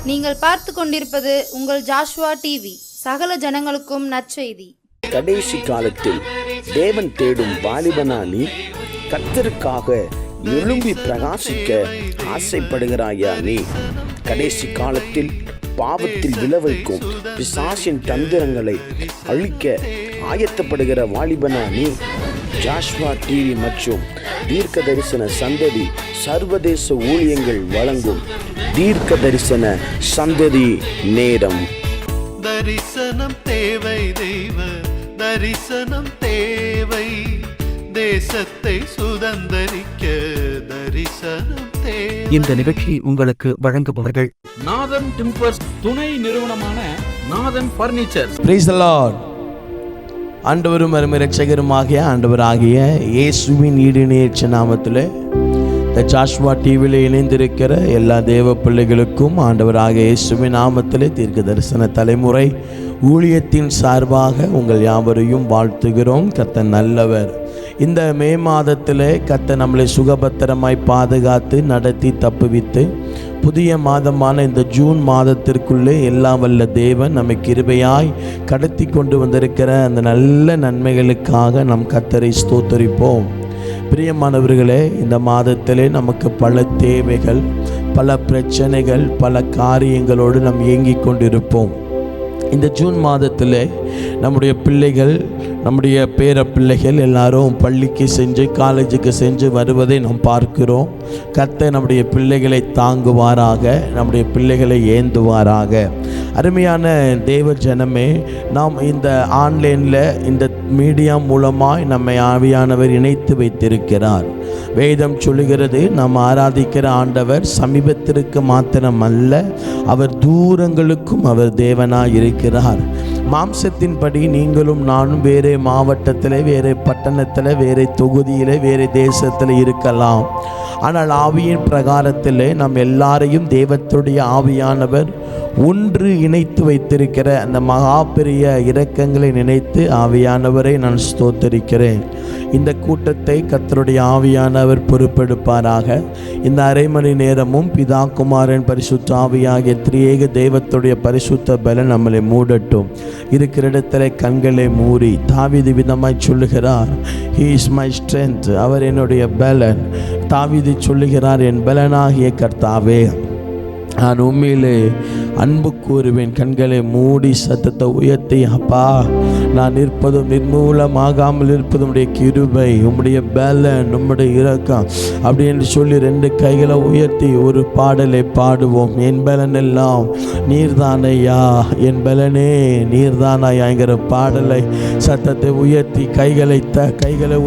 நீங்கள் பார்த்து கொண்டிருப்பது உங்கள் ஜாஷுவா டிவி. சகல ஜனங்களுக்கும் நற்செய்தி. கடைசி காலத்தில் தேவன் தேடும் வாலிபனா நீ? கர்த்தருக்காக எழும்பி பிரகாசிக்க ஆசைப்படுகிறாயா நீ? கடைசி காலத்தில் பாவத்தில் விளைவிக்கும் பிசாசின் தந்திரங்களை அழிக்க ஆயத்தப்படுகிற வாலிபனா நீ? ஜாஷ்வா டிவி மற்றும் தீர்க்க தரிசன சந்ததி சர்வதேச ஊழியங்கள் வழங்கும் தீர்க்க தரிசன சந்ததி நேரம். தரிசனம் தேவை, தெய்வ தரிசனம் தேவை, தேசத்தை சுதந்தரிக்க தரிசனம் தேவை. இந்த நிகழ்ச்சி உங்களுக்கு வழங்குபவர்கள் நாதன் டிம்பர்ஸ் துணை நிறுவனமான நாதன் பர்னிச்சர். Praise the Lord. ஆண்டவரும் அருமை இரட்சகருமாகிய ஆண்டவராகிய இயேசுவின் ஈடுநேற்ற நாமத்தில் இந்த ஜாஷ்வா டிவியில் இணைந்திருக்கிற எல்லா தேவ பிள்ளைகளுக்கும் ஆண்டவராகிய இயேசுவின் நாமத்தில் தீர்க்க தரிசன தலைமுறை ஊழியத்தின் சார்பாக உங்கள் யாவரையும் வாழ்த்துகிறோம். கர்த்தர் நல்லவர். இந்த மே மாதத்தில் கர்த்தர் நம்மளை சுகபத்திரமாய் பாதுகாத்து நடத்தி தப்புவித்து புதிய மாதமான இந்த ஜூன் மாதத்திற்குள்ளே எல்லாம் வல்ல தேவன் நம்மை கிருபையாய் கடத்தி கொண்டு வந்திருக்கிற அந்த நல்ல நன்மைகளுக்காக நம் கர்த்தரை ஸ்தோத்தரிப்போம். பிரியமானவர்களே, இந்த மாதத்திலே நமக்கு பல தேவைகள், பல பிரச்சனைகள், பல காரியங்களோடு நாம் இயங்கிக் கொண்டிருப்போம். இந்த ஜூன் மாதத்தில் நம்முடைய பிள்ளைகள், நம்முடைய பேர பிள்ளைகள் எல்லாரும் பள்ளிக்கு சென்று காலேஜுக்கு சென்று வருவதை நாம் பார்க்கிறோம். கர்த்தர் நம்முடைய பிள்ளைகளை தாங்குவாராக, நம்முடைய பிள்ளைகளை ஏந்துவாராக. அருமையான தேவ ஜனமே, நாம் இந்த ஆன்லைனில் இந்த மீடியா மூலமாய் நம்மை ஆவியானவர் இணைத்து வைத்திருக்கிறார். வேதம் சொல்லுகிறது, நாம் ஆராதிக்கிற ஆண்டவர் சமீபத்திற்கு மாத்திரம் அல்ல, அவர் தூரங்களுக்கும் அவர் தேவனாய் இருக்கிறார். மாம்சத்தின்படி நீங்களும் நானும் வேறே மாவட்டத்தில், வேறே பட்டணத்தில், வேறே தொகுதியில், வேறே தேசத்தில் இருக்கலாம். ஆனால் ஆவியின் பிரகாரத்தில் நம் எல்லாரையும் தேவத்துடைய ஆவியானவர் ஒன்று இணைத்து வைத்திருக்கிற அந்த மகா பெரிய இரக்கங்களை நினைத்து ஆவியானவரை நான் ஸ்தோத்தரிக்கிறேன். இந்த கூட்டத்தை கர்த்தருடைய ஆவியானவர் பொறுப்பெடுப்பாராக. இந்த அரை மணி நேரமும் பிதா குமாரன் பரிசுத்த ஆவியாகிய திரியேக தெய்வத்துடைய பரிசுத்த பலன் நம்மளை மூடட்டும். இருக்கிற இடத்துல கண்களை மூடி தாவீது விதமாய் சொல்லுகிறார், He is my strength, அவர் என்னுடைய பலன். தாவீது சொல்லுகிறார், என் பலனாகிய கர்த்தாவே நான் உண்மையிலே அன்பு கூறுவேன். கண்களை மூடி சத்தத்தை உயர்த்தி, அப்பா நான் நிற்பதும் நிர்மூலமாகாமல் இருப்பதும் உடைய கிருபை, உம்முடைய பலன், உம்முடைய இரக்கம் அப்படின்னு சொல்லி ரெண்டு கைகளை உயர்த்தி ஒரு பாடலை பாடுவோம். என் பலன் எல்லாம் நீர்தானையா, என் பலனே நீர்தானாயாங்கிற பாடலை சத்தத்தை உயர்த்தி கைகளை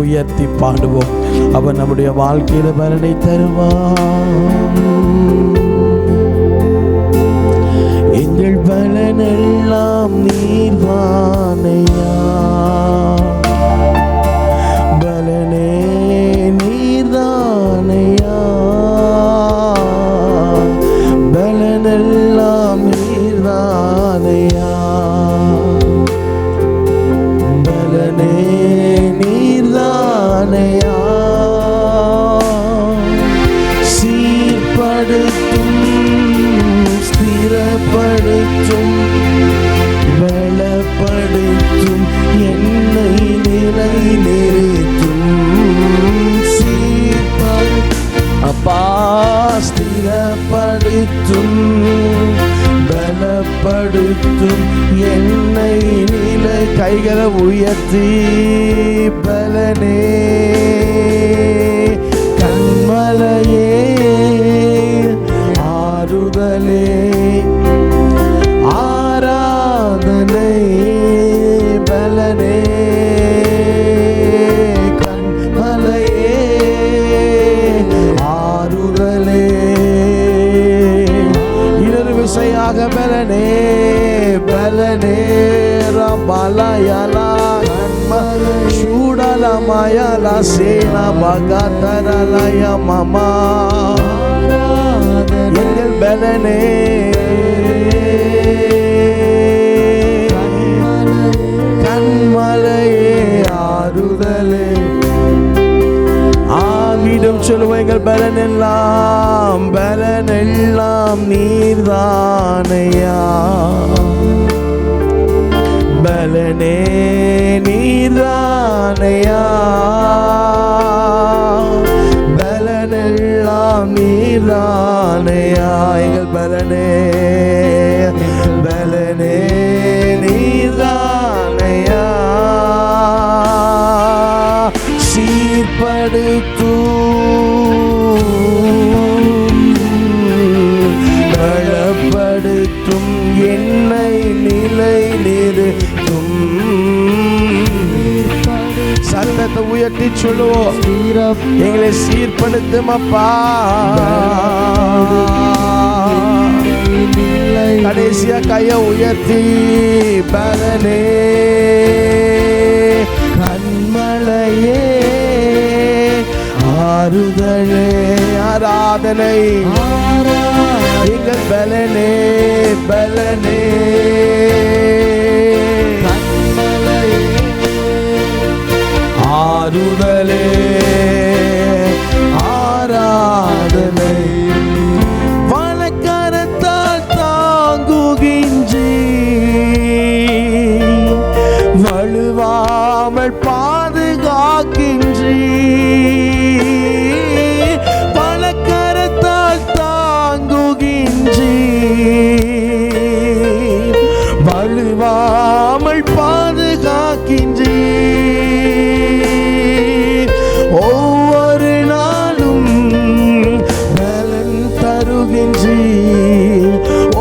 உயர்த்தி பாடுவோம். அவன் நம்முடைய வாழ்க்கையில பலனை தருவான். எங்கள் பலனெல்லாம் நீர்தானையா, பலனே நீர்தானையா, பலனெல்லாம் நீர்தானையா, பலனே நீர்தானையா. சீர்படுத்தும், ஸ்திரப்படுத்தும், பலப்படுத்தும், என்னை நிலை நிறுத்தும். அப்பா ஸ்திரப்படுத்தும், பலப்படுத்தும், என்னை நிலை கைகளை உயர்த்தி பலனே கண்மலையே ஆறுதலே ஆராதனை பலனே கண்மலையே ஆறுதலே. இன்னொரு விசையாக பலனே பலனே ரமலயலா கண்மலை சூடலமயலா சேனா பகதரலய மமா எங்கள் பலனே கண்மலையே ஆறுதலே. ஆவிடம் சொல்லுவ எங்கள் பலனெல்லாம் நீ நீர்தானையா, பலனே நீர்தானையா, பலனெல்லாம் நீர்தானையா, எங்கள் பலனே பலனே நீர்தானையா, பலப்படுத்தும் என்னை நிலை நிறுத்தும். சத்தத்தை உயர்த்தி சொல்லுவோம், எங்களை சீர்படுத்தும் அப்பா. கடைசியா கையை உயர்த்தி பலனே கண்மலையே ஆறுதலே ஆராதனை எங்கள் பலனே பலனே கண்மலையே ஆறுதலே ஆராதனை வலக்கரத்தால் தாங்குகின்றி வழுவாமல் பாதுகாக்கின்றி வலக்கரத்தால் தாங்குகின்றி வழுவாமல் பாதுகாக்கின்றி ஒவ்வொரு நாளும் பலன் தருகின்றி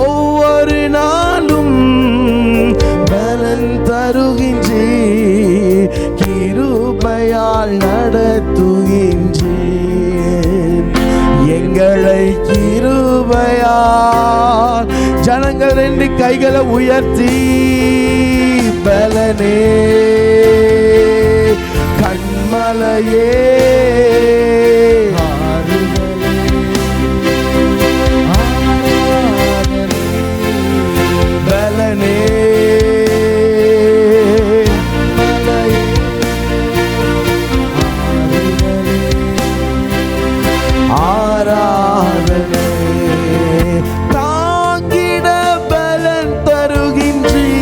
ஒவ்வொரு நாளும் பலன் தருகின்றி கிருபையால் நடத்துகின்றி எங்களை கிருபையால். ஜனங்கள் ரெண்டு கைகளை உயர்த்தி பலனே கண்மலையே பலனே ஆராதனை தாங்கிட பலன் தருகின்றி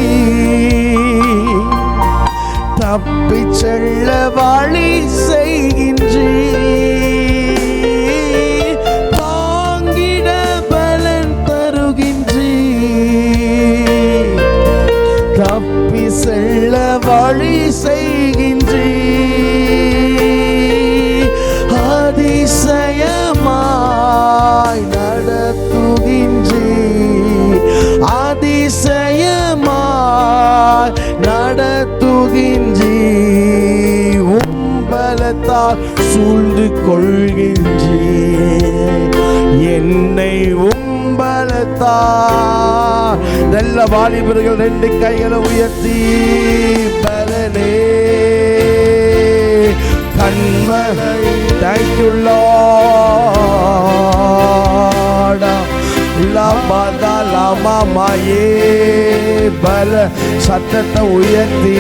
தப்பி செல்ல வழி செய்கின்றி தாங்கிட பலன் தருகின்றி தப்பி செல்ல வழி செய்கின்றி அதிசயமாய் நடத்துகின்றி அதிசயமாய் நடத்துகின்றி உம்பலத்தால் சூழ்ந்து கொள்கின்றி என்னை உம்பலத்தால். நல்ல வாலிபர்கள் ரெண்டு கைகளை உயர்த்தி பலனே கண்மலை. Thank you Lord. லபதா லமாயே பல சத்தத்தை உயர்த்தி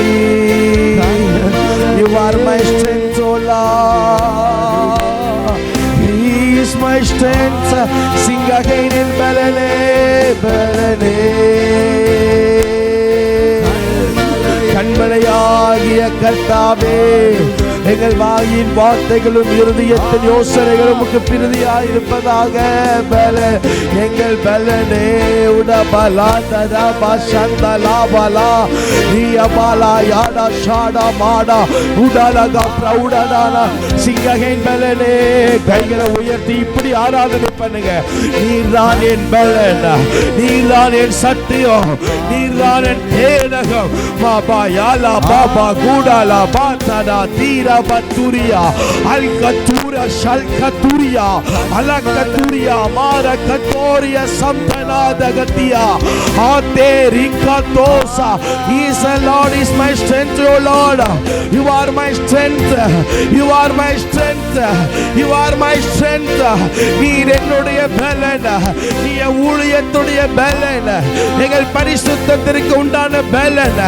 You are my strength, O Lord. He is my strength. Sing again in பலனே பலனே கண்மலையாகிய கர்த்தாவே, எங்கள் வாயின் வார்த்தைகளும் இருதயத்தின் யோசனைகளும் பிரதியாயிருப்பதாக. பல எங்கள் பலனே உடபலா ததபா சந்தலா பலா நீயபாலா யாடா ஷாடா மாடா உடலகா பிரௌடதானா. சிங்ககேன் பலனே கைகளை உயர்த்தி இப்படி ஆராதனை பண்ணுங்க. நீர்தான் என் பலன், நீர்தான் என் சத்தியம், நீர்தான் என் தேடகம். பாபா யாலா பாபா கூடாலா பாத்தடா தீரா பத்துரியா அல்கத்துரா ஷல்கத்துரியா அலகத்துரியா மார கத்தோரியா சம்பனாதகத்தியா ஆதே ரிங்கதோசா. He is the Lord, is my strength, O Lord. You are my strength, you are my strength, you are my strength. நீர் என்னுடைய பலன், நீ ஊழியத்துடைய பலன், எங்கள் பரிசுத்தத்திற்கு உண்டான பலன்,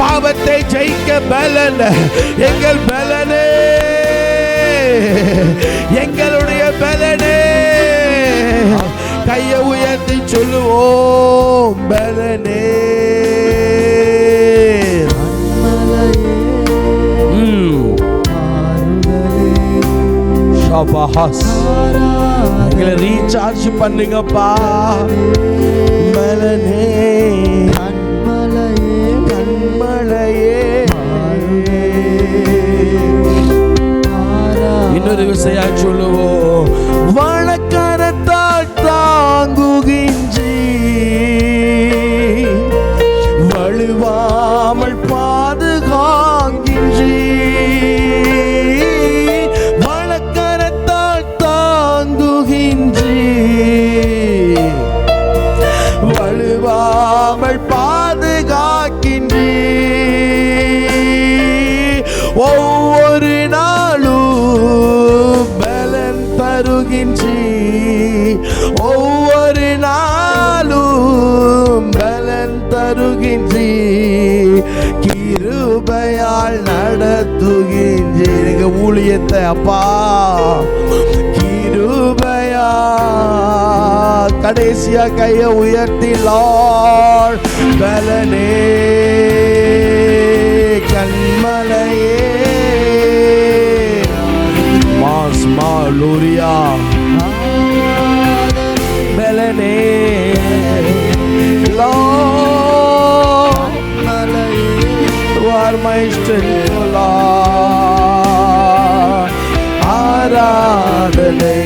பாவத்தை ஜெயிக்க பலன், எங்கள் பலனே எங்களுடைய பலனே. கையை உயர்த்தி சொல்லுவோம். பலனே எங்களை ரீசார்ஜ் பண்ணுங்கப்பா. பலனே கண்மலையே. இன்னொரு விசையா சொல்லுவோம். வழக்கரத்தால் தாங்குகின்றி வழுவாமல் பாதுகாக்கின்றி. வழக்கரத்தால் தாங்குகின்றி வழுவாமல் பாதுகாக்கின்றி. ஒவ்வொரு நாளும் பலன் தருகின்றி. ஒவ்வொரு நாளும் பலன் தருகின்றி. கிருபையால் நடத்துகின்றி. எங்க ஊழியத்தை அப்பா கிருபையா. கடைசியா கையை உயர்த்தி லார்ட். பலனே கண்மலையே. மாஸ் மாலூரியா. பலனே Lord. You are my strength, Lord. ஆராதனை.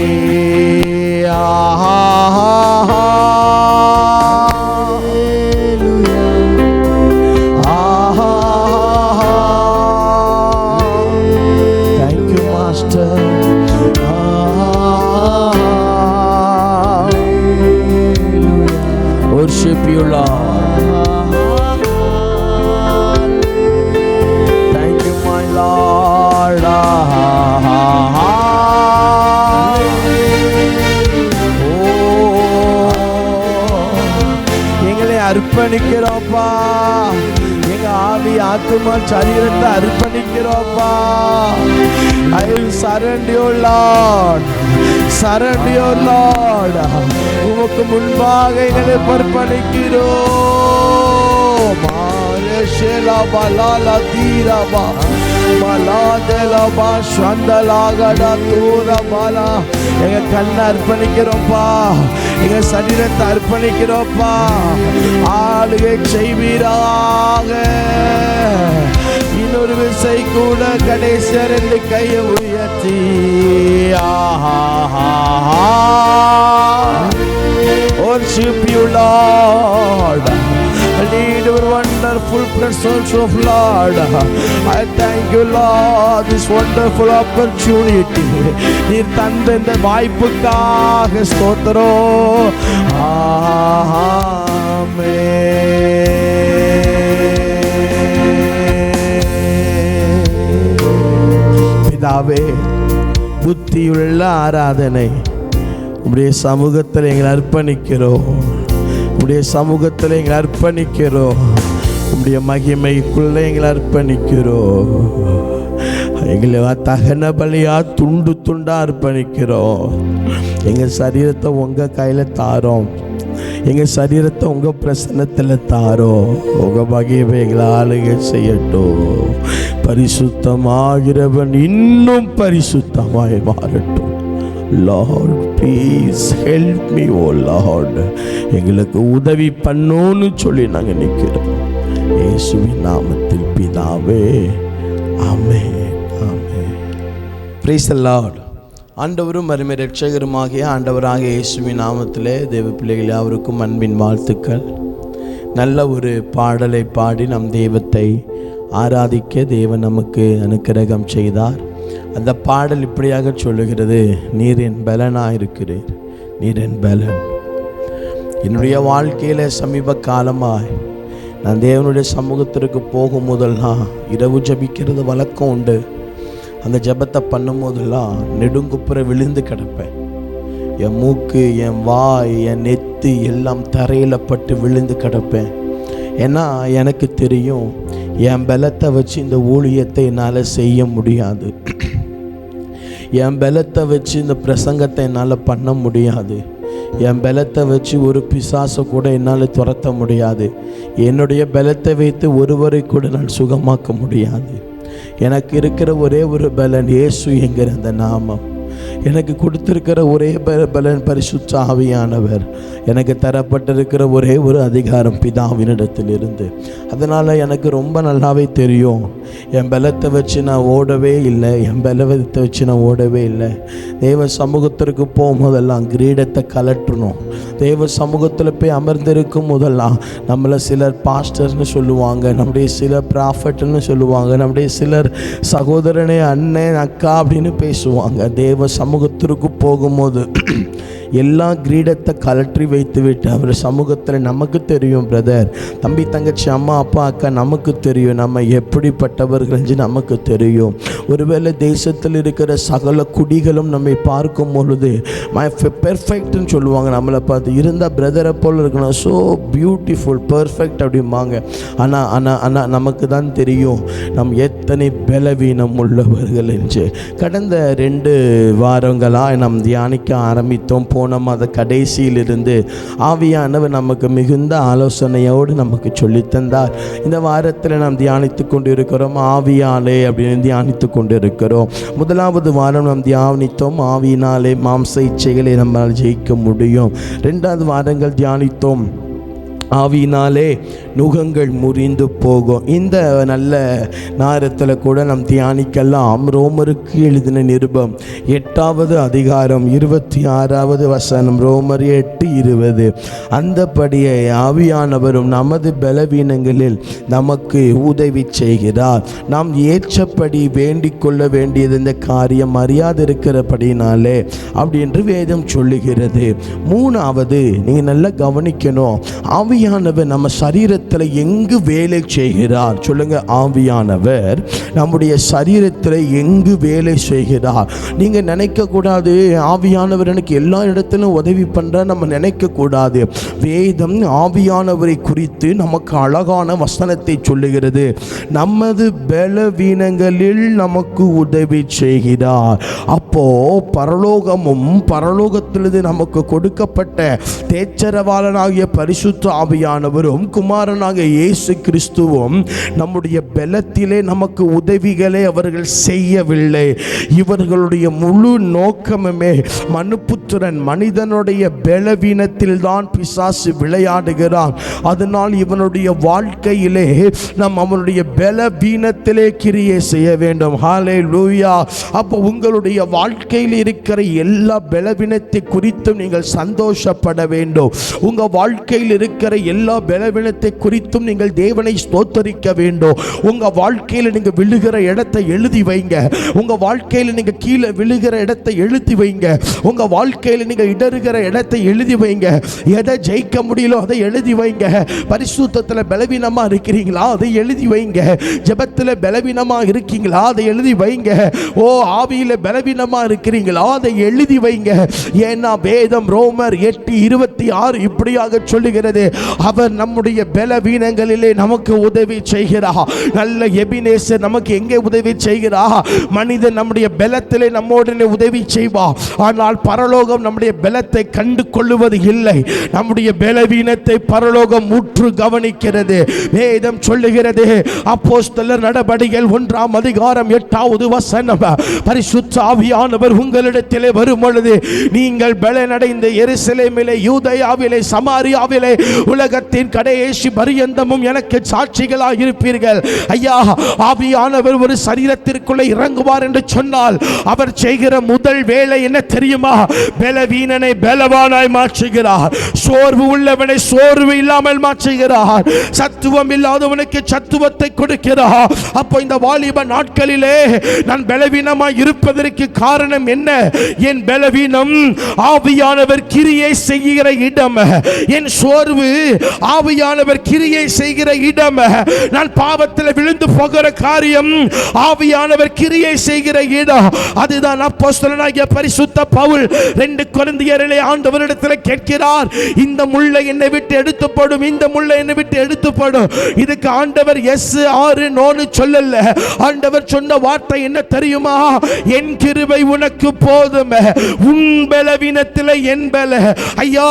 Thank you, Master. Worship you, Lord. Thank you, my Lord. எங்களை அர்ப்பணிக்கிறோம்ப்பா. எங்க ஆவி ஆத்துமா சரீரத்தை அர்ப்பணிக்கிறோம்ப்பா. I will surrender your Lord. Surrender your Lord. உமக்கு முன்பாக எங்களை அர்ப்பணிக்கிறோம். மாலேஷேலா பலாலா தீரபா மலாதேலபா ஸ்வந்தலாகடா தூரபாலா. எங்க கண்ணை அர்ப்பணிக்கிறோம்ப்பா. எங்க சரீரத்தை அர்ப்பணிக்கிறோம்ப்பா. ஆளுகை செய்வீராக. இன்னொரு விசை கூட கடைசி 2 கையை உயர்த்தி worship you, Lord. Lead your wonderful presence of Lord. I thank you, Lord, this wonderful opportunity. நீர் தந்த இந்த வாய்ப்புக்காக ஸ்தோத்திரம். பிதாவே, புத்தியுள்ள ஆராதனை உடைய சமூகத்தில் எங்களை அர்ப்பணிக்கிறோம். உடைய சமூகத்தில் எங்களை அர்ப்பணிக்கிறோம். உடைய மகிமைக்குள்ளே எங்களை அர்ப்பணிக்கிறோம். எங்களை தகன பலியா துண்டு துண்டா அர்ப்பணிக்கிறோம். எங்கள் சரீரத்தை உங்கள் கையில் தாரோம். எங்கள் சரீரத்தை உங்கள் பிரசன்னத்தில் தாரோம். உங்கள் மகிமை எங்களை ஆளுகை செய்யட்டும். பரிசுத்தமாகிறவன் இன்னும் பரிசுத்தமாய் மாறட்டும். Lord, please help me, oh Lord. எங்களுக்கு உதவி பண்ணோன்னு சொல்லி நாங்கள் நிற்கிறோம். இயேசுவின் நாமத்தில் பிதாவே, ஆமென், ஆமென். Praise the Lord. ஆண்டவரும் அருமை இரட்சகருமாகிய ஆண்டவராகிய இயேசுவின் நாமத்திலே தேவ பிள்ளைகள் யாவருக்கும் அன்பின் வாழ்த்துக்கள். நல்ல ஒரு பாடலை பாடி நம் தெய்வத்தை ஆராதிக்க தேவன் நமக்கு அனுக்கிரகம் செய்தார். அந்த பாடல் இப்படியாக சொல்லுகிறது. நீர் என் பலனாக இருக்கிறீர். நீர் என் பலன். என்னுடைய வாழ்க்கையில் சமீப காலமாய் நான் தேவனுடைய சமூகத்திற்கு போகும் போதெல்லாம் இரவு ஜபிக்கிறது வழக்கம் உண்டு. அந்த ஜபத்தை பண்ணும் போதெல்லாம் நெடுங்குப்புற விழுந்து கிடப்பேன். என் மூக்கு, என் வாய், என் நெத்து எல்லாம் தரையில் பட்டு விழுந்து கிடப்பேன். ஏன்னா எனக்கு தெரியும், என் பலத்தை வச்சு இந்த ஊழியத்தை என்னால் செய்ய முடியாது. என் பலத்தை வச்சு இந்த பிரசங்கத்தை என்னால் பண்ண முடியாது. என் பலத்தை வச்சு ஒரு பிசாசை கூட என்னால் துரத்த முடியாது. என்னுடைய பலத்தை வைத்து ஒருவரை கூட நான் சுகமாக்க முடியாது. எனக்கு இருக்கிற ஒரே ஒரு பலன் இயேசு என்கிற அந்த நாமம். எனக்கு கொடுத்திருக்கிற ஒரே பலன் பரிசுத்த ஆவியானவர். எனக்கு தரப்பட்டிருக்கிற ஒரே ஒரு அதிகாரம் பிதாவினிடத்தில் இருந்து. அதனால் எனக்கு ரொம்ப நல்லாவே தெரியும், என் பலத்தை வச்சு நான் ஓடவே இல்லை, என் பலத்தை வச்சு நான் ஓடவே இல்லை. தேவ சமூகத்திற்கு போகும்போதெல்லாம் கிரீடத்தை கலட்டணும். தேவ சமூகத்தில் போய் அமர்ந்திருக்கும் போதெல்லாம் நம்மளை சிலர் பாஸ்டர்னு சொல்லுவாங்க, நம்முடைய சிலர் ப்ராஃபட்னு சொல்லுவாங்க, நம்முடைய சிலர் சகோதரனே அண்ணன் அக்கா அப்படின்னு பேசுவாங்க. தேவ சமூகத்திற்கு போகும்போது எல்லா கிரீடத்தை கலற்றி வைத்து விட்டு அவர் சமூகத்தில் நமக்கு தெரியும் பிரதர், தம்பி தங்கச்சி அம்மா அப்பா அக்கா நமக்கு தெரியும், நம்ம எப்படிப்பட்டவர்கள் நமக்கு தெரியும். ஒருவேளை தேசத்தில் இருக்கிற சகல குடிகளும் நம்மை பார்க்கும் பொழுது பெர்ஃபெக்ட்னு சொல்லுவாங்க. நம்மளை பார்த்து இருந்தால் பிரதரை போல் இருக்கணும், ஸோ பியூட்டிஃபுல் பர்ஃபெக்ட் அப்படிம்பாங்க. ஆனால் நமக்கு தான் தெரியும் நம் எத்தனை பலவீனம் உள்ளவர்கள் என்று. கடந்த 2 வாரங்களாக நாம் தியானிக்க ஆரம்பித்தோம். போன மாத கடைசியிலிருந்து ஆவியானவர் நமக்கு மிகுந்த ஆலோசனையோடு நமக்கு சொல்லித்தந்தார். இந்த வாரத்தில் நாம் தியானித்து கொண்டு இருக்கிறோம் ஆவியாலே அப்படின்னு தியானித்து கொண்டு இருக்கிறோம். முதலாவது வாரம் நாம் தியானித்தோம் ஆவியினாலே மாம்ச இச்சைகளை நம்மால் ஜெயிக்க முடியும். 2வது வாரங்கள் தியானித்தோம் ஆவியினாலே நுகங்கள் முறிந்து போகும். இந்த நல்ல நேரத்தில் கூட நாம் தியானிக்கலாம் ரோமருக்கு எழுதின நிருபம் 8வது அதிகாரம் 26வது வசனம். ரோமர் 8:20. அந்தபடியே ஆவியானவரும் நமது பலவீனங்களில் நமக்கு உதவி செய்கிறார். நாம் ஏற்றபடி வேண்டிக் கொள்ள வேண்டியது இந்த காரியம் அறியாது இருக்கிறபடினாலே அப்படின்று வேதம் சொல்லுகிறது. 3வது நீங்கள் நல்லா கவனிக்கணும், ஆவியானவர் நம்ம சரீரத்தில் எங்கு வேலை செய்கிறார் சொல்லுங்க. ஆவியானவர் நம்முடைய சரீரத்தில் எங்கு வேலை செய்கிறார். நீங்க நினைக்க கூடாது ஆவியானவர் எனக்கு எல்லா இடத்திலும் உதவி பண்றார் நம்ம நினைக்க கூடாது. வேதம் ஆவியானவரை குறித்து நமக்கு அழகான வசனத்தை சொல்லுகிறது. நமது பலவீனங்களில் நமக்கு உதவி செய்கிறார். அப்போ பரலோகமும் பரலோகத்திலிருந்து நமக்கு கொடுக்கப்பட்ட தேச்சரவாளனாகிய பரிசுத்த ஆவியானவரும் குமாரனாக இயேசு கிறிஸ்துவும் நம்முடைய பலத்திலே நமக்கு உதவிகளை அவர்கள் செய்யவில்லை. இவர்களுடைய முழு நோக்கமுமே மனுபுத்திரன் மனிதனுடைய பலவீனத்தில் தான் பிசாசு விளையாடுகிறான். அதனால் இவனுடைய வாழ்க்கையிலே நாம் அவனுடைய பலவீனத்திலே கிரியை செய்ய வேண்டும். ஹல்லேலூயா. அப்போ உங்களுடைய வாழ்க்கையில் இருக்கிற எல்லா பலவீனத்தை குறித்தும் நீங்கள் சந்தோஷப்பட வேண்டும். உங்க வாழ்க்கையில் இருக்கிற எல்லா பலவீனத்தை குறித்தும் நீங்கள் தேவனை ஸ்தோத்தரிக்க வேண்டும். உங்க வாழ்க்கையில் நீங்க விழுகிற இடத்தை எழுதி வைங்க. உங்க வாழ்க்கையில் நீங்க கீழே விழுகிற இடத்தை எழுதி வைங்க. உங்க வாழ்க்கையில் நீங்க இடறுகிற இடத்தை எழுதி வைங்க. எதை ஜெயிக்க முடியலோ அதை எழுதி வைங்க. பரிசுத்தத்தில் பலவீனமா இருக்கிறீங்களா அதை எழுதி வைங்க. ஜெபத்தில் பலவீனமா இருக்கீங்களா அதை எழுதி வைங்க. ஓ ஆவியில பலவீனமா இருக்கிறீங்களா அதை எழுதி வைங்க. ஏன்னா வேதம் ரோமர் 8:26 இப்படியாக சொல்லுகிறது, அவர் நம்முடைய பலவீனங்களிலே நமக்கு உதவி செய்கிறார். நல்ல எபினேசர் நமக்கு எங்கே உதவி செய்கிறார்? மனிதன் நம்முடைய பலத்திலே நம்மோடு உதவி செய்வார். ஆனால் பரலோகம் நம்முடைய பலத்தை கண்டு கொள்ளுவது இல்லை. நம்முடைய பலவீனத்தை பரலோகம் முற்று கவனிக்கிறது. வேதம் சொல்லுகிறது அப்போஸ்தலர் நடபடிகள் 1ஆம் அதிகாரம் 8வது வசனம், பரிசுத்த ஆவியானவர் உங்களிடத்திலே வரும் பொழுது நீங்கள் பலனடைந்து எருசலேமிலே யூதேயாவிலே சமாரியாவிலே உலகத்தின் கடைசி பரியந்தமும் எனக்கு சாட்சிகளாக இருப்பீர்கள். ஐயா, ஆவியானவர் ஒரு சரீரத்திற்குள்ளே இறங்குவார் என்று சொன்னால் அவர் செய்கிற முதல் வேலை என்ன தெரியுமா? பலவீனனை பலவானாய் மாற்றுகிறார். சோர்வு உள்ளவனை சோர்வு இல்லாமல் மாற்றுகிறார். சத்துவம் இல்லாதவனுக்கு சத்துவத்தை கொடுக்கிறார். அப்போ இந்த வாலிப நாட்களிலே நான் பலவீனமாய் இருப்பதற்கு காரணம் என்ன? என் பலவீனம் ஆவியானவர் கிரியை செய்கிற இடம். என் சோர்வு ஆவியானவர் கிரியை செய்கிற இடம். நான் பாவத்தில் விழுந்து போகிற காரியம் ஆவியானவர் கிரியை செய்கிற இடம். அதுதான் அப்போஸ்தலனாகிய பரிசுத்த பவுல் 2 கொரிந்தியரிலே ஆண்டவரிடத்தில் கேட்கிறார், இந்த முள்ளை என்னை விட்டு எடுத்து போடும், இந்த முள்ளை என்னை விட்டு எடுத்து போடும். இதுக்கு ஆண்டவர் எஸ் ஆறு நோன்னு சொல்லல. ஆண்டவர் சொன்ன வார்த்தை என்ன தெரியுமா? என் கிருபை கிருபை உனக்கு போதும். உன் பலவீனத்தில் என் பல. ஐயா,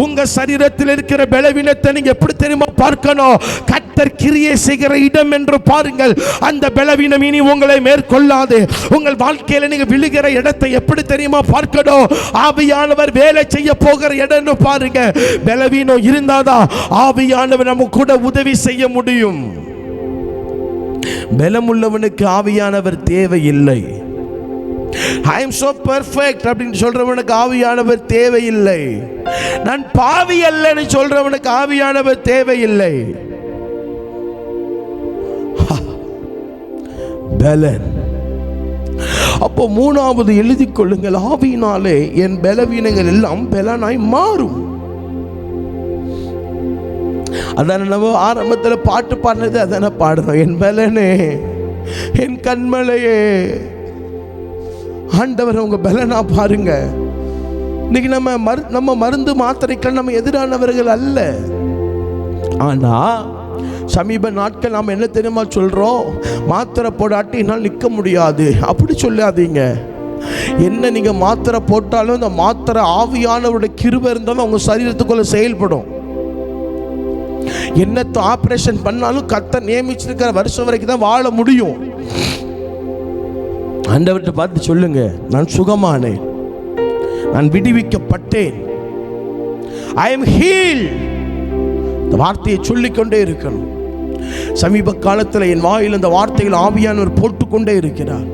உங்க சரீரத்தில் இருக்கிற பலவீனத்தை நீங்க எப்படி தெரியுமா பார்க்கணும்? கர்த்தர் கிரியை செய்கிற இடம் என்று பாருங்கள். அந்த பலவீனம் இனி உங்களை மேற்கொள்ளாது. உங்கள் வாழ்க்கையில நீங்க விழுகிற இடத்தை எப்படி தெரியுமா பார்க்கணும்? ஆவியானவர் வேலை செய்ய போகிற இடம்னு பாருங்க. பலவீனம் இருந்தாதான் ஆவியானவர் நமக்கு கூட உதவி செய்ய முடியும். பலமுள்ளவனுக்கு ஆவியானவர் தேவையில்லை. I am so perfect அப்படின்னு சொல்றவனுக்கு ஆவியானவர் தேவையில்லை. நான் பாவி அல்லன்னு சொல்றவனுக்கு ஆவியானவர் தேவையில்லை. பலன். அப்போ மூணாவது எழுதிக் கொள்ளுங்கள், ஆவியினாலே என் பலவீனங்கள் எல்லாம் பலனாய் மாறும். அதான நம்ம ஆரம்பத்தில் பாட்டு பாடினது, அதான பாடுறோம். என் பலனே, என் கண்மலையே. ஆண்டவர் உங்க பலனா பாருங்க. இன்னைக்கு நம்ம மருந்து மாத்திரைகள் நம்ம எதிரானவர்கள் அல்ல. ஆனா சமீப நாட்கள் நாம் என்ன தெரியுமா சொல்றோம்? மாத்திரை போடாட்டி என்னால் நிற்க முடியாது. அப்படி சொல்லாதீங்க. என்ன நீங்க மாத்திரை போட்டாலும் இந்த மாத்திரை ஆவியானவருடைய கிருபை இருந்தாலும் உங்க சரீரத்துக்குள்ள செயல்படும். என்னத்தை ஆபரேஷன் பண்ணாலும் கர்த்தர் நியமிச்சிருக்கிற வருஷம் வரைக்கும் தான் வாழ முடியும். ஆண்டவர்கிட்ட பார்த்து சொல்லுங்க, நான் சுகமானேன், நான் விடுவிக்கப்பட்டேன். I am healed. இந்த வார்த்தையை சொல்லிக்கொண்டே இருக்கணும். சமீப காலத்தில் என் வாயில் இந்த வார்த்தைகள் ஆவியானவர் போட்டுக்கொண்டே இருக்கிறார்.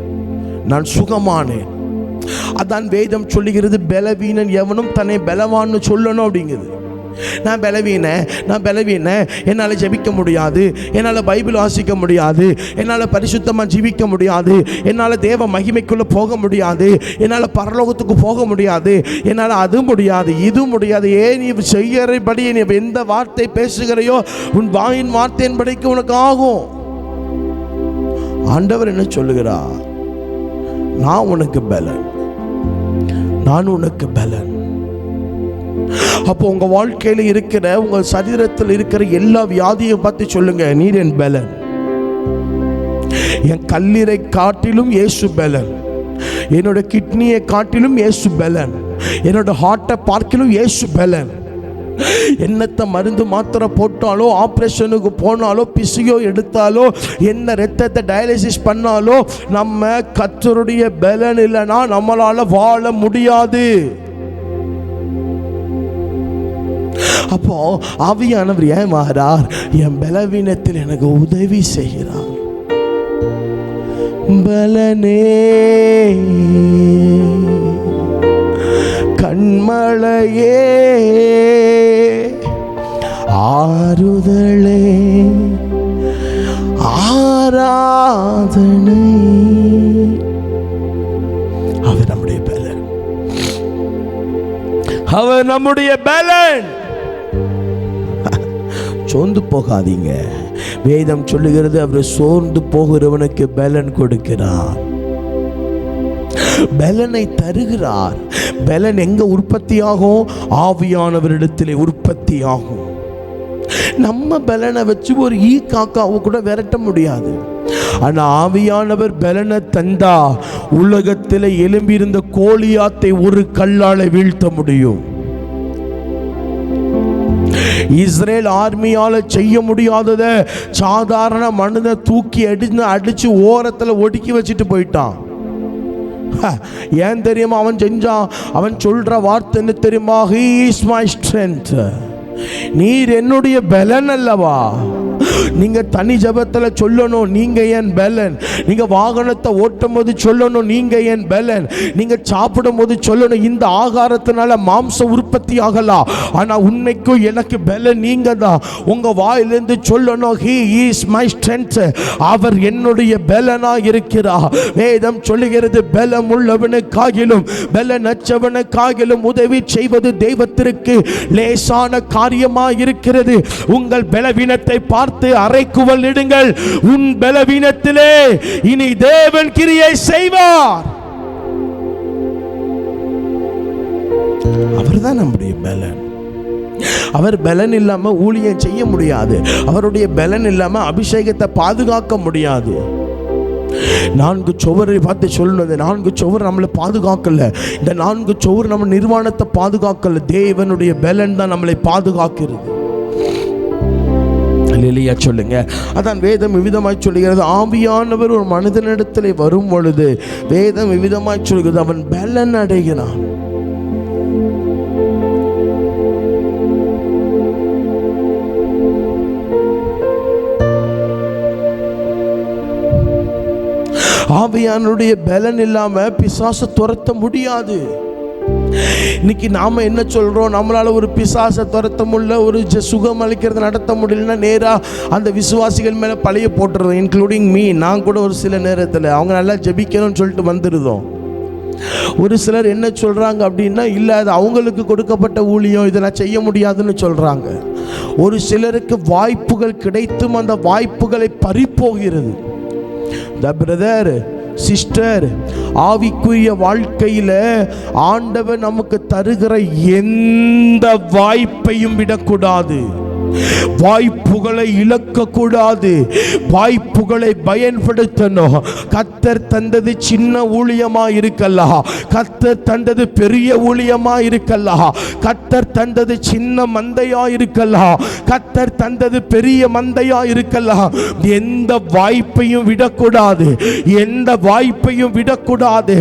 நான் சுகமானேன். அதான் வேதம் சொல்லுகிறது, பலவீனன் எவனும் தன்னை பலவான்னு சொல்லணும் அப்படிங்கிறது. நான் பலவீன, என்னால் ஜெபிக்க முடியாது, என்னால் பைபிள் வாசிக்க முடியாது, என்னால் பரிசுத்தமாக ஜீவிக்க முடியாது, என்னால் தேவ மகிமைக்குள்ளே போக முடியாது, என்னால் பரலோகத்துக்கு போக முடியாது, என்னால் அது முடியாது, இது முடியாது. ஏன் நீ செய்யறபடி நீ எந்த வார்த்தை பேசுகிறையோ உன் வாயின் வார்த்தையின்படிக்கு உனக்கு ஆகும். ஆண்டவர் என்ன சொல்லுகிறார்? நான் உனக்கு பலன், நான் உனக்கு பலன். அப்போ உங்க வாழ்க்கையில இருக்கிற, உங்க சரீரத்தில் இருக்கிற எல்லா வியாதியை பார்த்து சொல்லுங்க, நீர் என் பலன். என் கல்லீரை காட்டிலும் இயேசு பலன், என்னோட கிட்னியை காட்டிலும் இயேசு பலன், என்னோட ஹார்ட்டை பார்க்கிலும் இயேசு பலன். என்னத்தை மருந்து மாத்திரை போட்டாலோ, ஆப்ரேஷனுக்கு போனாலோ, பிசியோ எடுத்தாலோ, என்ன ரத்தத்தை டயாலிசிஸ் பண்ணாலோ, நம்ம கர்த்தருடைய பலன் இல்லைன்னா நம்மளால வாழ முடியாது. அப்போ ஆவியானவர் ஏன் மாறார்? என் பலவீனத்தில் எனக்கு உதவி செய்கிறார். பலனே, கண்மலையே, ஆறுதலே, ஆராதனை. அவர் நம்முடைய பலன், அவர் நம்முடைய பலன். சோர்ந்து போகாதீங்க. வேதம் சொல்லுகிறது, அவர் சோர்ந்து போகிறவனுக்கு பலன் கொடுக்கிறார், பலனை தருகிறார். பலன் எங்க உற்பத்தி ஆகும்? ஆவியானவரிடத்திலே உற்பத்தி ஆகும். நம்ம பலனை வச்சு ஒரு ஈ காக்காவை கூட விரட்ட முடியாது. ஆனா ஆவியானவர் பலனை தந்தா உலகத்தில் எழும்பியிருந்த கோலியாத்தை ஒரு கல்லால வீழ்த்த முடியும். இஸ்ரேல் ஆர்மியால செய்ய முடியாததை சாதாரண மனிதனை தூக்கி அடிச்சு ஓரத்தில் ஒடுக்கி வச்சுட்டு போயிட்டான். ஏன் தெரியுமா அவன் செஞ்சான்? அவன் சொல்ற வார்த்தை என்ன தெரியுமா? He is my strength. நீர் என்னுடைய பலன் அல்லவா. நீங்க தனி ஜபத்தில் சொல்லணும், நீங்க என் பலன். நீங்க வாகனத்தை ஓட்டும் போது சொல்லணும், நீங்க என் பலன். நீங்க சாப்பிடும் போது சொல்லணும், இந்த ஆகாரத்தினால மாம்ச உற்பத்தி ஆகலாம், ஆனா உன்னைக்கும் எனக்கு பலன் நீங்க தான். உங்க வாயிலிருந்து சொல்லணும், He is my strength. அவர் என்னுடைய பலனா இருக்கிறார். வேதம் சொல்லுகிறது, பலம் உள்ளவனுக்காகிலும் பலனற்றவனுக்காகிலும் உதவி செய்வது தெய்வத்திற்கு லேசான காரியமா இருக்கிறது. உங்கள் பலவீனத்தை பார்த்து அறைக்குவல் இடுங்கள். உன் பலவீனத்திலே இனி தேவன் கிரியை செய்வார். அவர்தான் நம்முடைய பலன். அவர் பலன் இல்லாம ஊழியம் செய்ய முடியாது. அவருடைய பலன் இல்லாம அபிஷேகத்தை பாதுகாக்க முடியாது. 4 சுவரை பார்த்து சொல்லணும், இந்த 4 சுவர் நம்மளை பாதுகாக்கல, இந்த 4 சுவர் நம்ம நிர்வாணத்தை பாதுகாக்கல, தேவனுடைய பலன் தான் நம்மளை பாதுகாக்கிறது. அல்லேலூயா சொல்லுங்க. அதான் வேதம் விவிதமாய் சொல்லுகிறது, ஆவியானவர் ஒரு மனிதனிடத்திலே வரும் பொழுது வேதம் விவிதமாய் சொல்கிறது, அவன் பலன் அடைகிறான். ஆவியானுடைய பலன் இல்லாம பிசாசை துரத்த முடியாது. இன்னைக்கு நாம என்ன சொல்றோம், நம்மளால ஒரு பிசாசை துரத்த முடியல, ஒரு சுகம் அளிக்கிறது நடத்த முடியலன்னா நேரா அந்த விசுவாசிகள் மேல பழைய போட்டுறோம், இன்க்ளூடிங் மீ. நான் கூட ஒரு சில நேரத்தில் அவங்க நல்லா ஜெபிக்கணும்னு சொல்லிட்டு வந்துருந்தோம். ஒரு சிலர் என்ன சொல்றாங்க அப்படின்னா, இல்லை அது அவங்களுக்கு கொடுக்கப்பட்ட ஊழியம், இதை நான் செய்ய முடியாதுன்னு சொல்றாங்க. ஒரு சிலருக்கு வாய்ப்புகள் கிடைத்தும் அந்த வாய்ப்புகளை பறிப்போகிறது. பிரதர் சிஸ்டர், ஆவிக்குரிய வாழ்க்கையில ஆண்டவர் நமக்கு தருகிற எந்த வாய்ப்பையும் விடக்கூடாது. வாய்ப்புகளை இழக்கக்கூடாது, வாய்ப்புகளை பயன்படுத்தணும். கர்த்தர் தந்தது சின்ன ஊழியமா இருக்கலாம், கர்த்தர் தந்தது பெரிய ஊழியமா இருக்கலாம், கர்த்தர் தந்தது சின்ன மந்தையா இருக்கலாம், கர்த்தர் தந்தது பெரிய மந்தையா இருக்கலாம். எந்த வாய்ப்பையும் விடக்கூடாது, எந்த வாய்ப்பையும் விடக்கூடாது.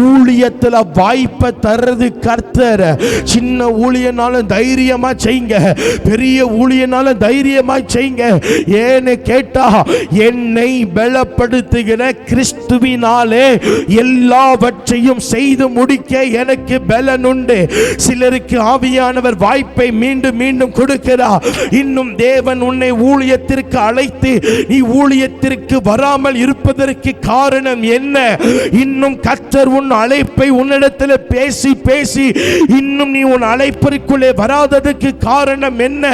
ஊழியத்தில் வாய்ப்பை தர்றது கர்த்தர். சின்ன ஊழியனாலும் தைரியமா செய்யுங்க, பெரிய ஊழியனாலும் தைரியமாய் செய்யுங்க. ஏன்னு கேட்டா, என்னை பலப்படுத்துகிற கிறிஸ்துவினாலே எல்லாவற்றையும் செய்து முடிக்க எனக்கு பலன் உண்டு. சிலருக்கு ஆவியானவர் வாய்ப்பை மீண்டும் மீண்டும் கொடுக்கிறார். இன்னும் தேவன் உன்னை ஊழியத்திற்கு அழைத்து நீ ஊழியத்திற்கு வராமல் இருப்பதற்கு காரணம் என்ன? இன்னும் கர்த்தர் உன் அழைப்பை உன்னிடத்தில் பேசி பேசி இன்னும் நீ உன் அழைப்பிற்குள்ளே வராததற்கு காரணம் என்ன?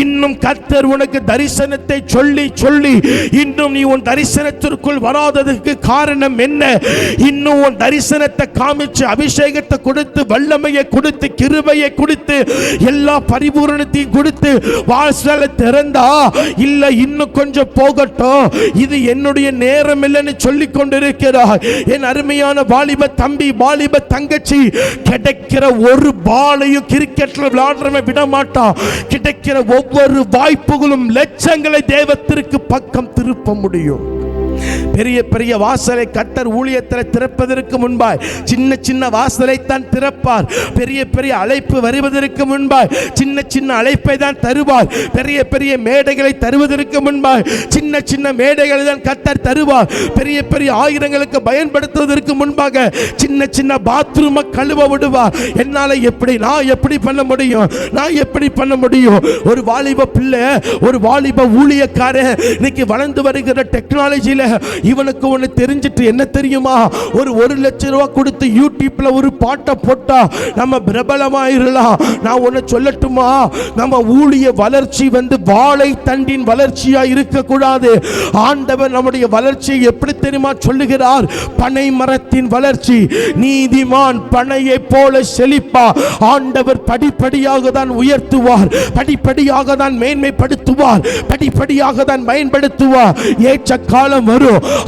இன்னும் கர்த்தர் உனக்கு தரிசனத்தை சொல்லி சொல்லி இன்னும் நீ உன் தரிசனத்திற்குள் வராததற்கு காரணம் என்ன? இன்னும் உன் தரிசனத்தை காமிச்சு அபிஷேகத்தை கொடுத்து வல்லமையை கொடுத்து கிருபையை கொடுத்து எல்லா பரிபூரணத்தையும் கொடுத்து வாசலை திறந்தா, இல்ல இன்னும் கொஞ்சம் போகட்டும், இது என்னுடைய நேரம் இல்லைன்னு சொல்லி கொண்டிருக்கிறார். என் அருமையான வாலிப தம்பி, வாலிப தங்கச்சி, கிடைக்கிற ஒரு பாலையும் கிரிக்கெட்ல விளையாடுறவன் விட மாட்டான். கிடைக்கிற ஒவ்வொரு வாய்ப்புகளும் லட்சங்களை தேவத்திற்கு பக்கம் திருப்ப முடியும். பெரிய பெரிய வாசலை கர்த்தர் ஊழியத்தில் திறப்பதற்கு முன்பாய் சின்ன சின்ன வாசலை தான் திறப்பார். பெரிய பெரிய அழைப்பு வருவதற்கு முன்பாய் சின்ன சின்ன அழைப்பை தான் தருவார். பெரிய பெரிய மேடைகளை தருவதற்கு முன்பாய் சின்ன சின்ன மேடைகளை தான் கர்த்தர் தருவார். பெரிய பெரிய ஆயிரங்களுக்கு பயன்படுத்துவதற்கு முன்பாக சின்ன சின்ன பாத்ரூமை கழுவ விடுவார். என்னால எப்படி, நான் எப்படி பண்ண முடியும், நான் எப்படி பண்ண முடியும்? ஒரு வாலிப பிள்ளை, ஒரு வாலிப ஊழியக்காரன் இன்னைக்கு வளர்ந்து வருகிற டெக்னாலஜியில இவனுக்கு ஒன்று தெரிஞ்சிட்டு என்ன தெரியுமா, ஒரு 1 லட்சம் ரூபாய் கொடுத்து யூடியூப்ல ஒரு பாட்டை போட்டா நம்ம பிரபலமாயிரலாம். நான் ஒன்று சொல்லட்டுமா, நம்ம ஊழிய வளர்ச்சி வாழை தண்டின் வளர்ச்சியா இருக்கக்கூடாது. ஆண்டவர் நம்முடைய வளர்ச்சியை எப்படி தெரியுமா சொல்லுகிறார்? பனை மரத்தின் வளர்ச்சி. நீதிமான் பனையை போல செழிப்பா. ஆண்டவர் படிப்படியாக தான் உயர்த்துவார், படிப்படியாக தான் மேன்மைப்படுத்துவார், படிப்படியாக தான் பயன்படுத்துவார். ஏற்ற காலம் வரும்,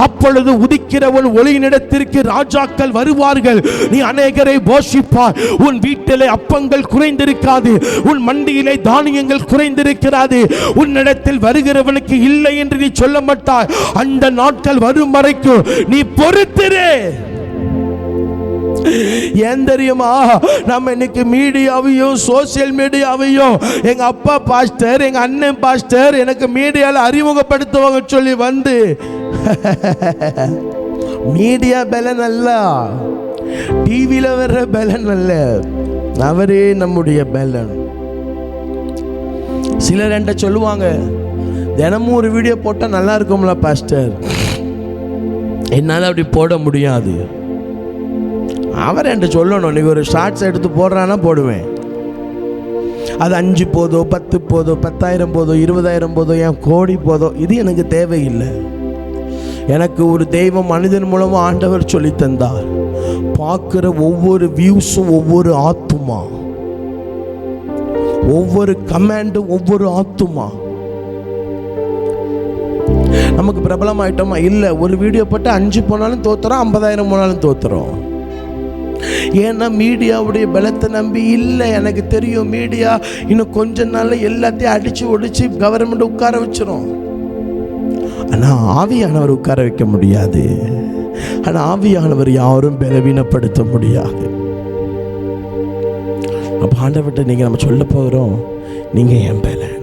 அப்பொழுது உதிக்கிறவன் ஒளியினிடத்திற்கு ராஜாக்கள் வருவார்கள். நீ அநேகரை போஷிப்பார். உன் வீட்டிலே அப்பங்கள் குறைந்திருக்காது, உன் மண்டியிலே தானியங்கள் குறைந்திருக்கிறாது. உன்னிடத்தில் வருகிறவனுக்கு இல்லை என்று நீ சொல்ல மாட்டாய். அந்த நாட்கள் வரும் வரைக்கும் நீ பொறுத்திரு. ஏன் தெரியுமா, நம்ம இன்னைக்கு மீடியாவையும் சோசியல் மீடியாவையும் எங்க அப்பா பாஸ்டர், எங்க அண்ணன் பாஸ்டர் எனக்கு மீடியால அறிமுகப்படுத்துவாங்க சொல்லி வந்து மீடியா பலன் அல்ல, டிவியில வர்ற பலன் அல்ல, அவரே நம்முடைய பலன். சிலர் என்கிட்ட சொல்லுவாங்க, தினமும் ஒரு வீடியோ போட்டால் நல்லா இருக்கும்ல பாஸ்டர். என்னால் அப்படி போட முடியாது. அவர் என்கிட்ட சொல்லணும், நீ ஒரு ஷார்ட்ஸ் எடுத்து போடுறான்னா போடுவேன். அது 5 போதோ 10 போதோ 10,000 போதோ 20,000 போதோ என் கோடி போதோ இது எனக்கு தேவையில்லை. எனக்கு ஒரு தெய்வம் மனிதன் மூலமா ஆண்டவர் சொல்லி தந்தார். பார்க்கிற ஒவ்வொரு வியூஸும் ஒவ்வொரு ஆத்துமா, ஒவ்வொரு கமாண்டும் ஒவ்வொரு ஆத்துமா. நமக்கு பிரபலமாயிட்டோமா? இல்லை. ஒரு வீடியோ போட்டு 5 போனாலும் தோத்துறோம், 50,000 போனாலும் தோத்துறோம். ஏன்னா மீடியாவுடைய பலத்தை நம்பி. இல்லை, எனக்கு தெரியும் மீடியா இன்னும் கொஞ்ச நாள்ல எல்லாத்தையும் அடிச்சு ஒடிச்சு கவர்மெண்ட் உட்கார வச்சிரும். ஆனா ஆவியானவர் உட்கார வைக்க முடியாது. ஆனா ஆவியானவர் யாரும் பலவீனப்படுத்த முடியாது. அப்ப ஆண்டவர்கிட்ட நீங்க நம்ம சொல்ல போகிறோம், நீங்க என் பலன்.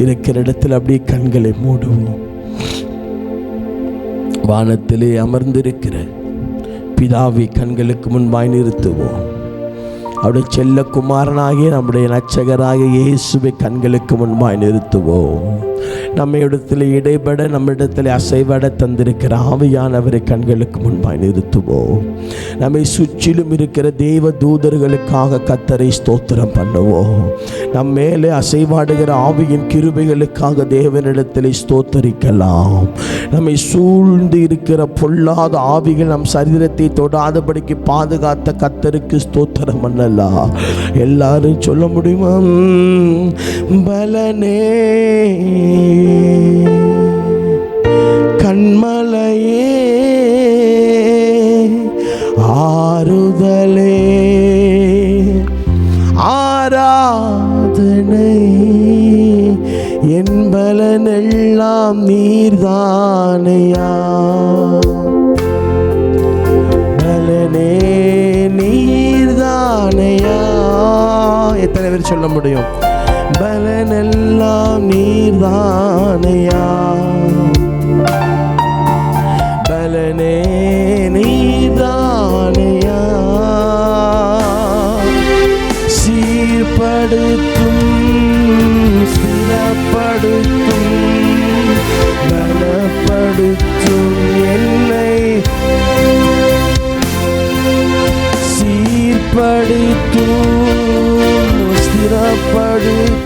இருக்கிற இடத்தில் அப்படியே கண்களை மூடுவோம். வானத்திலே அமர்ந்திருக்கிற பிதாவை கண்களுக்கு முன்பாய் நிறுத்துவோம். அவருடைய செல்ல குமாரனாகிய நம்முடைய இரட்சகராகிய இயேசுவை கண்களுக்கு முன்பாய் நிறுத்துவோம். நம்ம இடத்துல இடைபட, நம்ம இடத்துல அசைவட தந்திருக்கிற ஆவியானவரை கண்களுக்கு முன்பாய் நிறுத்துவோம். நம்மை சுற்றிலும் இருக்கிற தேவ தூதர்களுக்காக கர்த்தரை ஸ்தோத்திரம் பண்ணுவோம். நம் மேலே அசைவாடுகிற ஆவியின் கிருபைகளுக்காக தேவனிடத்தில் ஸ்தோத்தரிக்கலாம். நம்மை சூழ்ந்து இருக்கிற பொல்லாத ஆவிகள் நம் சரீரத்தை தொடாதபடிக்கு பாதுகாத்த கர்த்தருக்கு ஸ்தோத்திரம் பண்ணலாம். எல்லாரும் சொல்ல முடியுமா? பலனே கண்மலையே ஆறுதலே ஆராதனை என் பலனெல்லாம் நீர்தானையா. பலனே நீர்தானையா. எத்தனை பேர் சொல்ல முடியும்? பலனெல்லாம் நீர்தானையா. பலனே நீர்தானையா. சீர்படுத்தும் ஸ்திரப்படுத்தும் பலப்படுத்தும் என்னை. சீர்படுத்தும் ஸ்திரப்படுத்தும்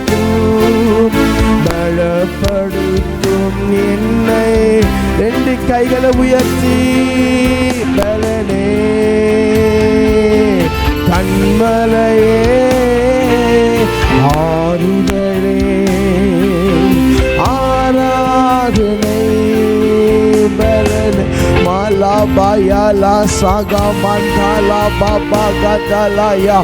பலப்படுத்தும் என்னை. 2 கைகளை உயர்த்தி பலனே கண்மலையே ஆறுதலே ஆராதனை பலனே. மாலாபாயாலா சாகா மந்தாலா பாபா கதலாயா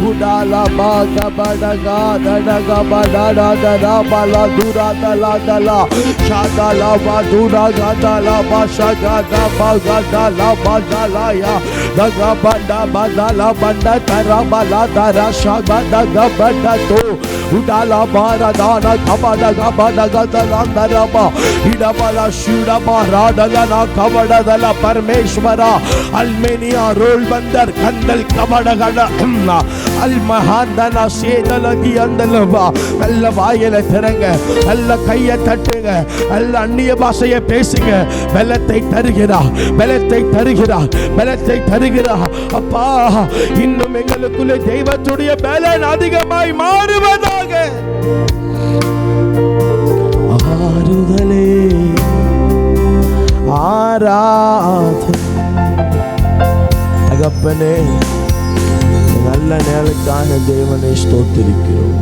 உடாலா பாகா படகா தடகா படடா தடா பாலா துரா தலா தலா ஷாதலா பாதுரா கதலா பாஷகா தபா கதலா பாதலாயா தகா பண்டா பதலா பண்டா தரா பாலா தரா ஷாகா தகா பண்டா தோ உடாலா பாரதானா கபட கபட கதலா தரபா இடபலா ஷுடபா ராடலனா கபடதல பரமேஸ்வரா அல்மேனியா ரோல் பந்தர் கந்தல் கபடகட அல் மஹாந்தனா சேதலகி அந்தலவா. நல்ல வாயில திறங்க, நல்ல கையை தட்டுங்க, நல்ல அந்நிய பாஷையை பேசுங்க. பலத்தை தருகிறா, பலத்தை தருகிறா, பலத்தை தருகிறா. அப்பா, இன்னும் எங்களுக்குள்ளே தெய்வத்துடைய பலன் அதிகமாய் மாறுவதாக. ஆறுதலே ஆராதனை. தகப்பனே, நல்ல நேரத்துக்காக தேவனை ஸ்தோத்திரிக்கிறோம்.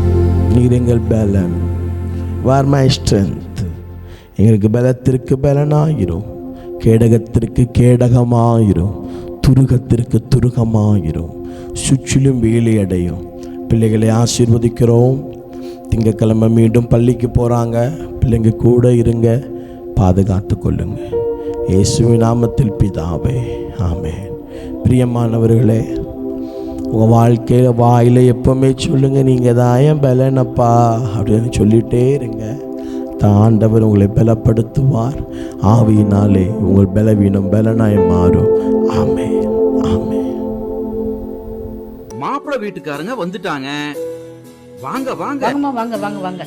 நீர் எங்கள் பலன். வார் மை ஸ்ட்ரென்த். எங்களுக்கு பலத்திற்கு பலனாயிரும், கேடகத்திற்கு கேடகமாயிரும், துருகத்திற்கு துருகமாயிரும், சுற்றிலும் வேலை அடையும். பிள்ளைகளை ஆசீர்வதிக்கிறோம். திங்கட்கிழமை மீண்டும் பள்ளிக்கு போகிறாங்க. பிள்ளைங்க கூட இருங்க, பாதுகாத்து கொள்ளுங்க. இயேசுவின் நாமத்தில் பிதாவே, ஆமென். பிரியமானவர்களே, உங்கள் வாழ்க்கையில் வாயில் எப்பவுமே சொல்லுங்கள், நீங்கள் தான் என் பலனப்பா அப்படின்னு சொல்லிகிட்டே இருங்க. ஆண்டவர் உங்களை பலப்படுத்துவார். ஆவியினாலே உங்கள் பலவீனம் பலனாய் மாறும். ஆமென், ஆமென். மாப்பிள்ளை வீட்டுக்காரங்க வந்துட்டாங்க. வாங்க வாங்க வாங்க வாங்க வாங்க.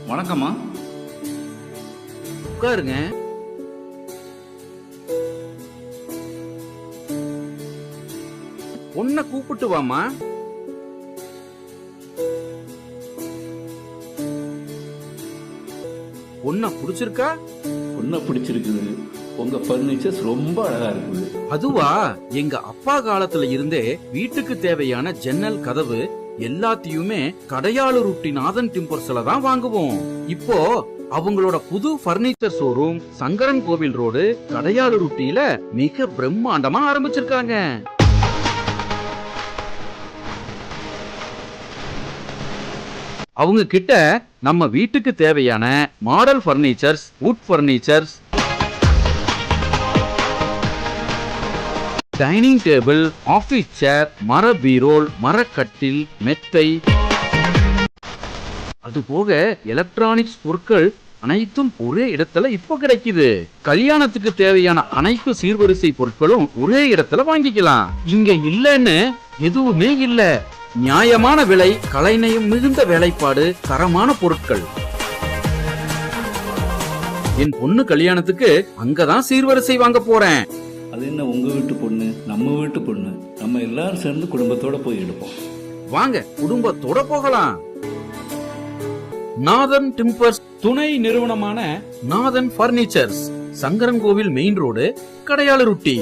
வணக்கம்மா, உட்காருங்க. பொண்ணை கூப்பிட்டு வாமா. பொண்ணை புடிச்சிருக்கா? பொண்ணு என்ன பிடிச்சிருக்குது? உங்க பர்னிச்சர்ஸ் ரொம்ப அழகா இருக்குது. அதுவா, எங்க அப்பா காலத்துல இருந்தே வீட்டுக்கு தேவையான ஜன்னல், கதவு எல்லாத்தையுமே கடையாளூருட்டி நாதன் டிம்பர்ஸ்ல தான் வாங்குவோம். இப்போ அவங்களோட புது பர்னிச்சர் ஷோரூம் சங்கரன் கோவில் ரோடு கடையாளூருட்டியில மிக பிரம்மாண்டமா ஆரம்பிச்சிருக்காங்க. அவங்க கிட்ட நம்ம வீட்டுக்கு தேவையான model furnitures, wood furnitures, dining table, office chair, மர பீரோல், மரக்கட்டில், மெத்தை, அதுபோக எலக்ட்ரானிக்ஸ் பொருட்கள் அனைத்தும் ஒரே இடத்துல இப்ப கிடைக்குது. கல்யாணத்துக்கு தேவையான அனைத்து சீர்வரிசை பொருட்களும் ஒரே இடத்துல வாங்கிக்கலாம். இங்க இல்லன்னு எதுவுமே இல்ல. நியாயமான விலை, கலைநயம் மிகுந்த வேலைப்பாடு, தரமான பொருட்கள். என் பொண்ணு கல்யாணத்துக்கு அங்கதான் சீர்வரிசை வாங்க போறேன். அது என்ன உங்க வீட்டு பொண்ணு, நம்ம வீட்டு பொண்ணு, நம்ம எல்லாரும் சேர்ந்து குடும்பத்தோட போய் எடுப்போம். வாங்க, குடும்பத்தோட போகலாம். நாதன் டிம்பர்ஸ் துணை நிறுவனமான நாதன் பர்னிச்சர்ஸ், சங்கரன் கோவில் மெயின் ரோடு, கடையாளூருட்டி.